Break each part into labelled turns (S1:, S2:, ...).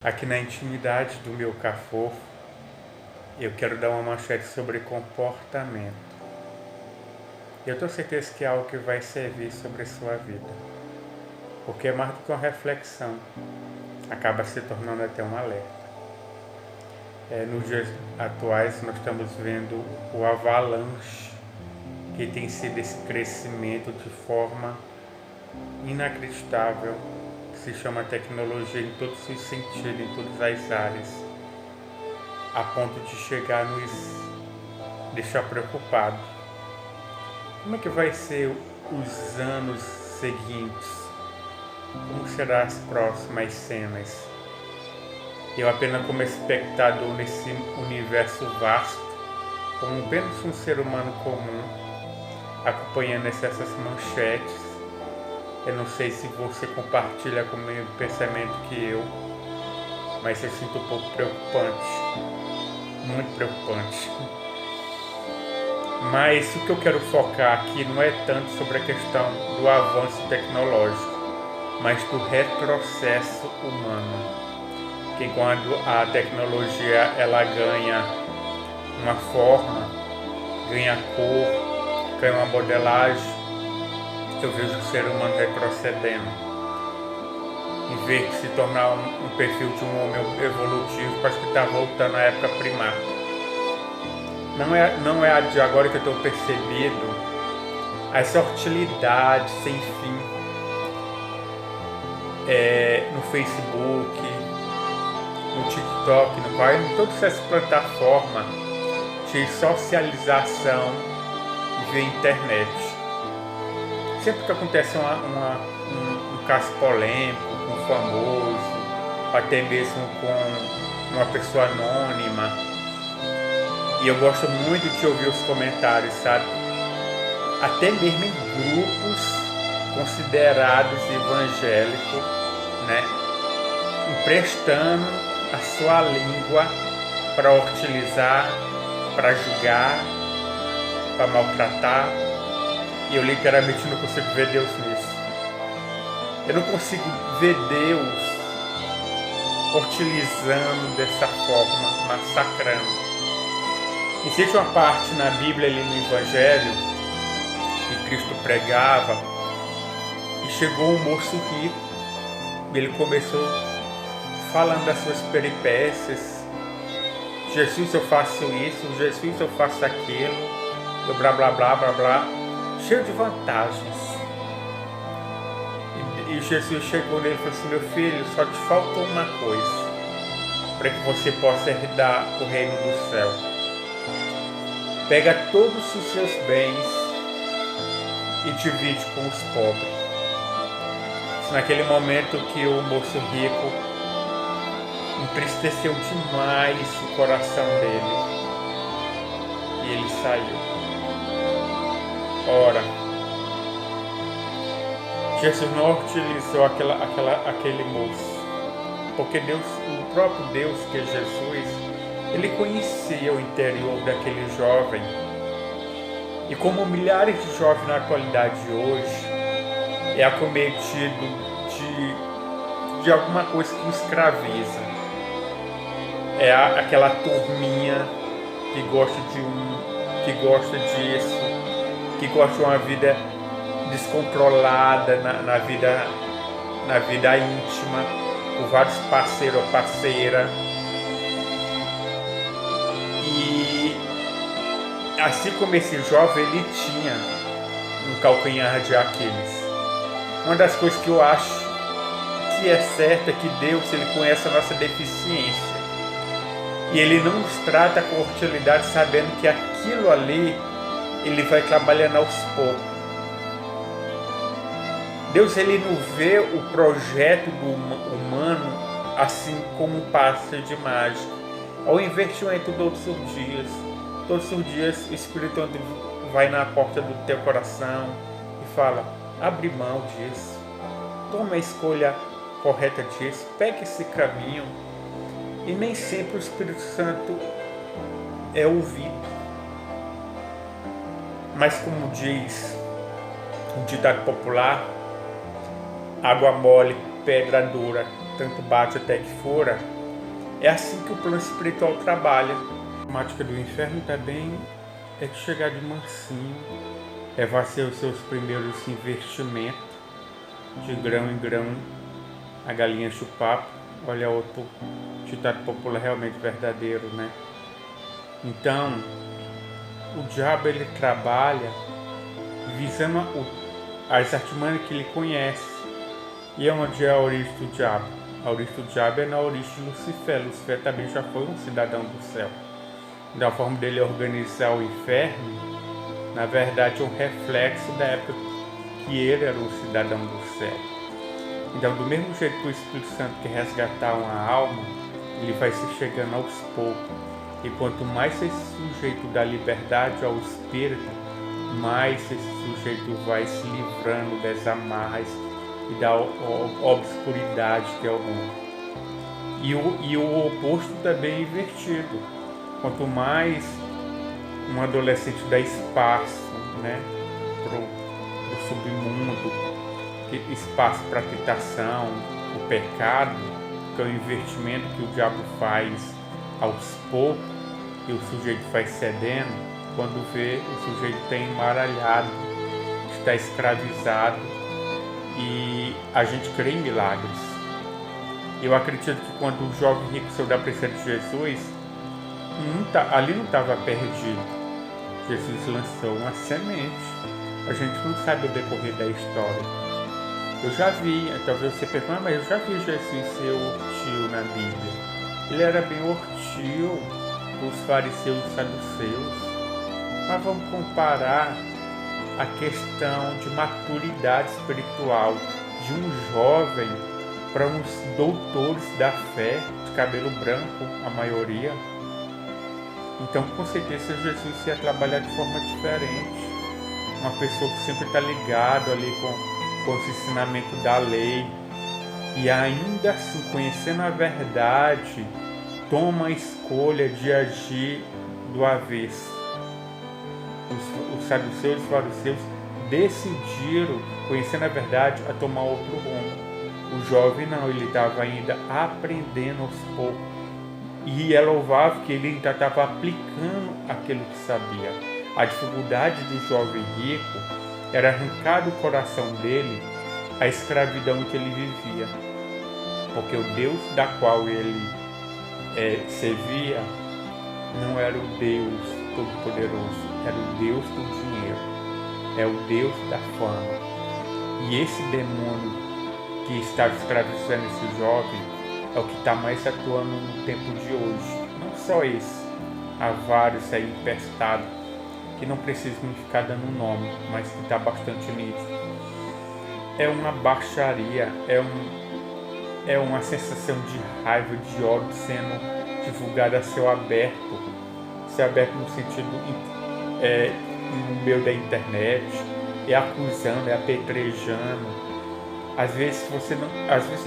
S1: Aqui na intimidade do meu cafofo, eu quero dar uma manchete sobre comportamento. Eu tenho certeza que é algo que vai servir sobre a sua vida, porque é mais do que uma reflexão, acaba se tornando até um alerta. Nos dias atuais nós estamos vendo o avalanche que tem sido esse crescimento de forma inacreditável, que se chama tecnologia em todos os sentidos, em todas as áreas, a ponto de chegar a nos deixar preocupados. Como é que vai ser os anos seguintes? Como serão as próximas cenas? Eu apenas como espectador nesse universo vasto, como apenas um ser humano comum, acompanhando essas manchetes. Eu não sei se você compartilha comigo o pensamento que eu, mas eu sinto um pouco preocupante, muito preocupante. Mas o que eu quero focar aqui não é tanto sobre a questão do avanço tecnológico, mas do retrocesso humano. Que quando a tecnologia ela ganha uma forma, ganha cor, ganha uma modelagem, eu vejo o ser humano retrocedendo. Em vez de se tornar um perfil de um homem evolutivo, parece que está voltando à época primata. Não é a de agora que eu estou percebendo essa hostilidade sem fim no Facebook, no TikTok, no qual em todas essas plataformas de socialização via internet. Sempre que acontece um caso polêmico, com um famoso, até mesmo com uma pessoa anônima, e eu gosto muito de ouvir os comentários, sabe? Até mesmo em grupos considerados evangélicos, né? Emprestando a sua língua para hostilizar, para julgar, para maltratar. E eu literalmente não consigo ver Deus nisso. Eu não consigo ver Deus hostilizando dessa forma, massacrando. Existe uma parte na Bíblia, ali no Evangelho, que Cristo pregava, e chegou um moço rico, e ele começou falando das suas peripécias. Jesus, eu faço isso, Jesus, eu faço aquilo, blá blá blá blá blá, cheio de vantagens. E Jesus chegou nele e falou assim: meu filho, só te falta uma coisa para que você possa herdar o reino do céu. Pega todos os seus bens e divide com os pobres. Naquele momento que o moço rico entristeceu demais o coração dele e ele saiu. Ora, Jesus não utilizou aquele moço, porque Deus, o próprio Deus que é Jesus, ele conhecia o interior daquele jovem. E como milhares de jovens na atualidade de hoje é acometido de alguma coisa que o escraviza. É aquela turminha que gosta que gosta disso, que gosta de uma vida descontrolada na vida íntima, com vários parceiros ou parceira. E assim como esse jovem, ele tinha um calcanhar de Aquiles. Uma das coisas que eu acho que é certo é que Deus, ele conhece a nossa deficiência. E ele não nos trata com hostilidade, sabendo que aquilo ali ele vai trabalhando aos poucos. Deus, ele não vê o projeto do humano assim como um passe de mágica. Ao investimento todos os dias o Espírito vai na porta do teu coração e fala: abre mão disso, toma a escolha correta disso, pega esse caminho. E nem sempre o Espírito Santo é ouvido. Mas como diz um ditado popular, água mole, pedra dura, tanto bate até que fura. É assim que o plano espiritual trabalha. A temática do inferno também é de chegar de mansinho, levar os seus primeiros investimentos, de grão em grão, a galinha enche o papo. Olha outro ditado popular realmente verdadeiro, né? Então, o diabo ele trabalha visando as artimanhas que ele conhece. E onde é a origem do diabo? A origem do diabo é na origem de Lucifer. Lucifer também já foi um cidadão do céu. Então, a forma dele organizar o inferno, na verdade, é um reflexo da época que ele era um cidadão do céu. Então, do mesmo jeito que o Espírito Santo quer resgatar uma alma, ele vai se chegando aos poucos. E quanto mais esse sujeito dá liberdade ao Espírito, mais esse sujeito vai se livrando das amarras e da obscuridade que é o mundo. E o oposto também é invertido. Quanto mais um adolescente dá espaço, né, para o submundo, espaço para a tentação, o pecado, que é o investimento que o diabo faz aos poucos, e o sujeito vai cedendo, quando vê, o sujeito está embaralhado, está escravizado, e a gente crê em milagres. Eu acredito que quando o jovem rico saiu da presença de Jesus, ali não estava perdido. Jesus lançou uma semente. A gente não sabe o decorrer da história. Eu já vi, talvez você pergunte, mas eu já vi Jesus ser hostil na Bíblia. Ele era bem hostil com os fariseus e saduceus. Mas vamos comparar a questão de maturidade espiritual de um jovem para uns doutores da fé, de cabelo branco, a maioria. Então, com certeza, Jesus ia trabalhar de forma diferente. Uma pessoa que sempre está ligada ali com os ensinamentos da lei. E ainda assim, conhecendo a verdade, toma a escolha de agir do avesso. Os saduceus e os fariseus decidiram, conhecendo a verdade, a tomar outro rumo. O jovem não, ele estava ainda aprendendo aos poucos. E é louvável que ele ainda estava aplicando aquilo que sabia. A dificuldade do jovem rico era arrancar do coração dele a escravidão que ele vivia. Porque o Deus da qual ele servia não era o Deus Todo-Poderoso, era o Deus do dinheiro, é o Deus da fama. E esse demônio que estava escravizando esse jovem é o que está mais atuando no tempo de hoje. Não só esse, há vários aí empestados que não precisam ficar dando nome, mas que está bastante nítido. É uma baixaria, é uma sensação de raiva, de ódio sendo divulgada a céu aberto no sentido no meio da internet, é acusando, é apedrejando. Às vezes não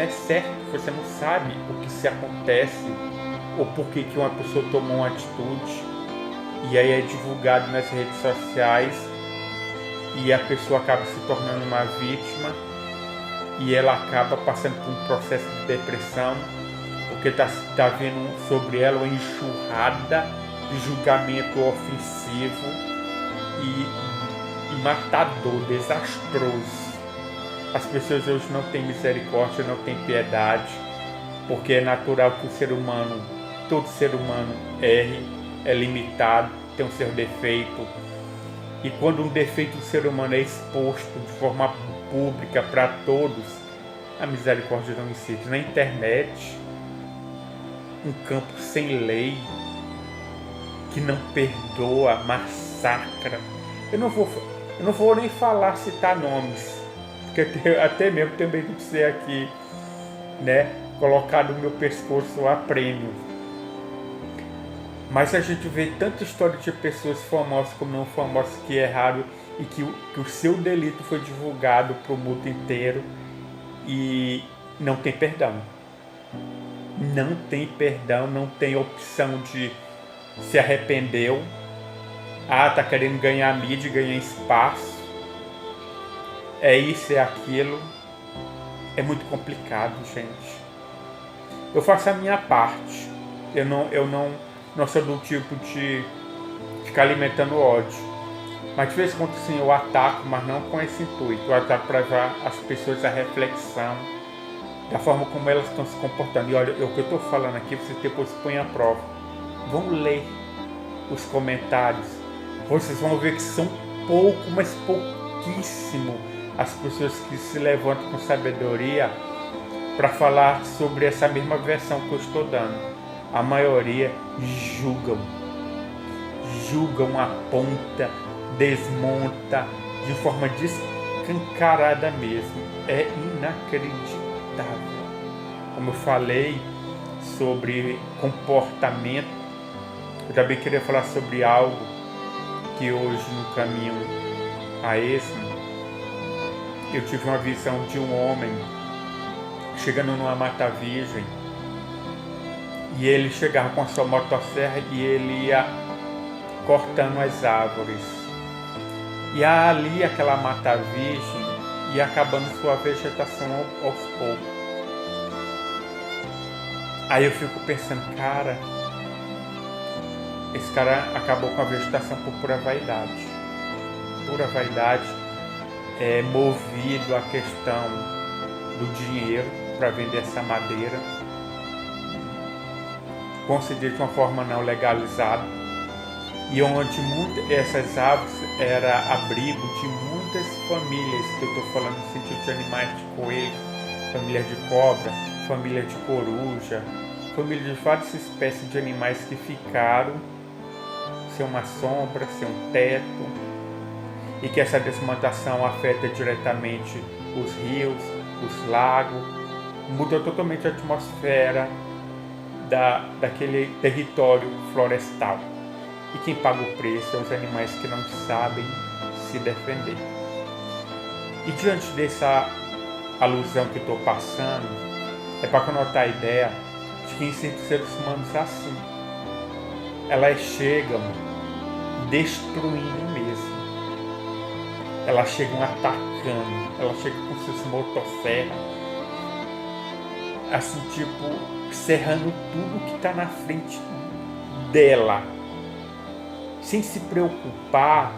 S1: é certo, você não sabe o que se acontece ou por que uma pessoa tomou uma atitude, e aí é divulgado nas redes sociais e a pessoa acaba se tornando uma vítima e ela acaba passando por um processo de depressão porque está vendo sobre ela uma enxurrada de julgamento ofensivo e matador, desastroso. As pessoas hoje não têm misericórdia, não têm piedade, porque é natural que todo ser humano erre, é limitado, tem um seu defeito. E quando um defeito do ser humano é exposto de forma pública para todos, a misericórdia não existe. Na internet, um campo sem lei, que não perdoa, massacra. Eu não vou nem citar nomes, porque até mesmo tenho medo de ser aqui, né, colocado no meu pescoço a prêmio. Mas a gente vê tanta história de pessoas famosas como não famosas que erraram e que o seu delito foi divulgado para o mundo inteiro e não tem perdão. Não tem perdão, não tem opção de se arrependeu. Tá querendo ganhar mídia, ganhar espaço. É isso, é aquilo. É muito complicado, gente. Eu faço a minha parte. Eu não sou do tipo de ficar alimentando ódio. Mas de vez em quando sim, eu ataco, mas não com esse intuito. Eu ataco para levar as pessoas à reflexão da forma como elas estão se comportando. E olha, o que eu estou falando aqui, vocês depois põem à prova. Vão ler os comentários. Vocês vão ver que são pouco, mas pouquíssimo as pessoas que se levantam com sabedoria para falar sobre essa mesma versão que eu estou dando. A maioria julgam, aponta, desmonta de forma descancarada mesmo. É inacreditável. Como eu falei sobre comportamento, eu também queria falar sobre algo que hoje no caminho a esse, eu tive uma visão de um homem chegando numa mata virgem, e ele chegava com a sua motosserra e ele ia cortando as árvores. E ali aquela mata virgem ia acabando sua vegetação aos poucos. Aí eu fico pensando, cara, esse cara acabou com a vegetação por pura vaidade. Pura vaidade, movido à questão do dinheiro para vender essa madeira, concedida de uma forma não legalizada, e onde essas árvores era abrigo de muitas famílias, que eu estou falando no sentido de animais de coelho, família de cobra, família de coruja, família de várias espécies de animais que ficaram sem uma sombra, sem um teto, e que essa desmatação afeta diretamente os rios, os lagos, mudou totalmente a atmosfera daquele território florestal. E quem paga o preço são os animais que não sabem se defender. E diante dessa alusão que estou passando, é para conotar a ideia de que existem seres humanos assim. Elas chegam destruindo mesmo. Elas chegam atacando, elas chegam com seus motosserras, assim, tipo, serrando tudo que está na frente dela, sem se preocupar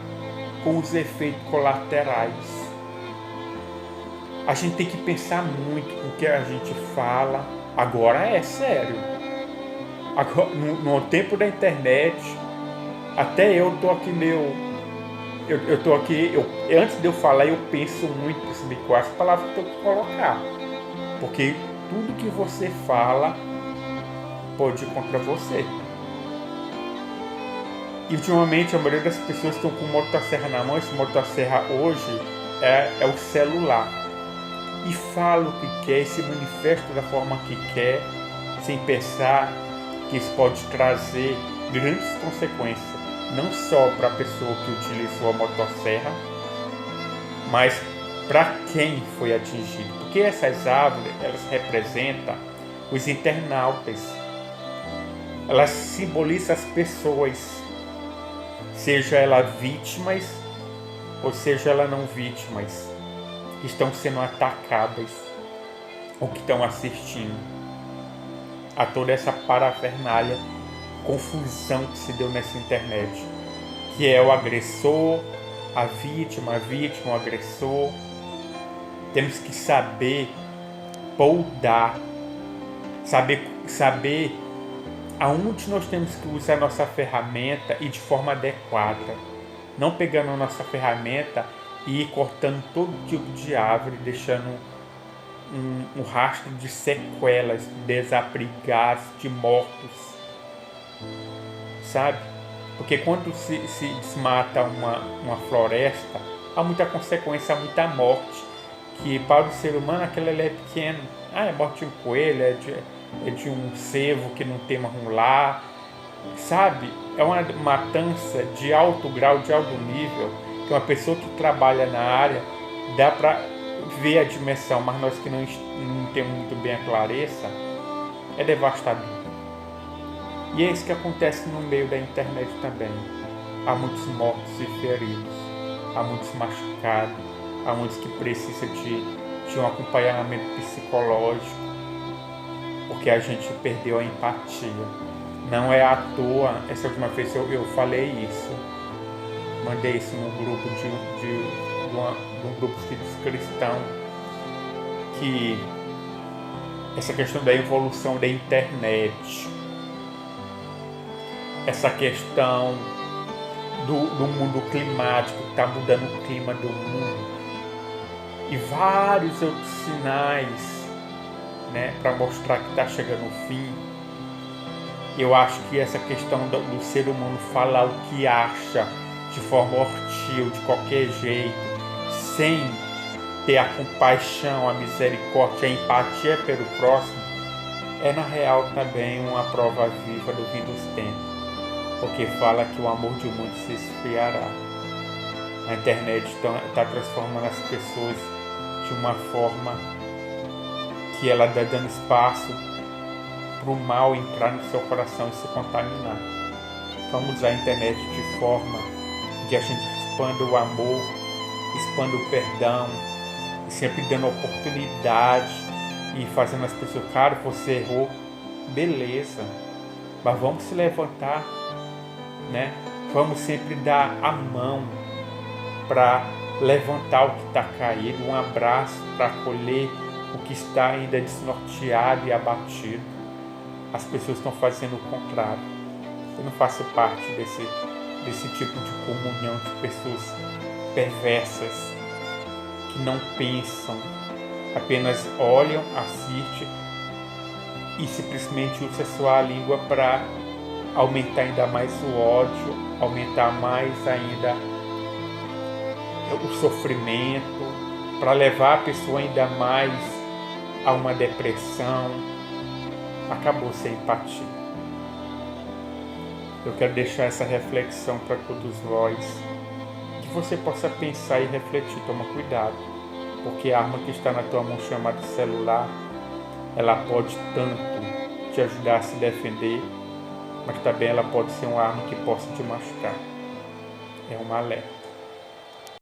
S1: com os efeitos colaterais. A gente tem que pensar muito com o que a gente fala. Agora é sério. Agora, no tempo da internet, até eu tô aqui eu tô aqui, antes de eu falar, eu penso muito para saber quais palavras que eu tenho que colocar. Porque tudo que você fala pode ir contra você. E ultimamente a maioria das pessoas estão com motosserra na mão. Esse motosserra hoje é o celular. E fala o que quer, e se manifesta da forma que quer, sem pensar que isso pode trazer grandes consequências. Não só para a pessoa que utilizou a motosserra, mas para quem foi atingido. Porque essas árvores, elas representam os internautas. Elas simbolizam as pessoas, seja elas vítimas ou seja elas não vítimas, que estão sendo atacadas ou que estão assistindo a toda essa parafernália, confusão que se deu nessa internet, que é o agressor, a vítima, o agressor. Temos que saber poldar, saber aonde nós temos que usar a nossa ferramenta e de forma adequada, não pegando a nossa ferramenta e ir cortando todo tipo de árvore, deixando um rastro de sequelas, desabrigados, de mortos, sabe? Porque quando se desmata uma floresta, há muita consequência, há muita morte, que para o ser humano aquilo ali é pequeno. É morte de um coelho, é de um cervo que não tem mais um lar, sabe? É uma matança de alto grau, de alto nível, que uma pessoa que trabalha na área dá para ver a dimensão, mas nós que não temos muito bem a clareza, é devastador. E é isso que acontece no meio da internet também. Há muitos mortos e feridos, há muitos machucados, há muitos que precisam de um acompanhamento psicológico, porque a gente perdeu a empatia. Não é à toa, essa última vez eu falei isso, mandei isso num grupo de um grupo cristão, que essa questão da evolução da internet, essa questão do mundo climático, que está mudando o clima do mundo, e vários outros sinais, né, para mostrar que está chegando o fim. Eu acho que essa questão do ser humano falar o que acha de forma hostil, de qualquer jeito, sem ter a compaixão, a misericórdia, a empatia pelo próximo, é na real também uma prova viva do fim dos tempos, porque fala que o amor de muitos se esfriará. A internet está transformando as pessoas de uma forma que ela está dando espaço para o mal entrar no seu coração e se contaminar. Vamos usar a internet de forma que a gente expanda o amor, expanda o perdão, e sempre dando oportunidade e fazendo as pessoas, cara, você errou, beleza, mas vamos se levantar, né? Vamos sempre dar a mão para levantar o que está caído, um abraço para acolher o que está ainda desnorteado e abatido. As pessoas estão fazendo o contrário. Eu não faço parte desse tipo de comunhão de pessoas perversas que não pensam, apenas olham, assistem e simplesmente usam a sua língua para aumentar ainda mais o ódio, aumentar mais ainda o sofrimento, para levar a pessoa ainda mais a uma depressão. Acabou sem empatia. Eu quero deixar essa reflexão para todos vós, que você possa pensar e refletir. Toma cuidado, porque a arma que está na tua mão, chamada celular, ela pode tanto te ajudar a se defender, mas também ela pode ser uma arma que possa te machucar. É um alerta.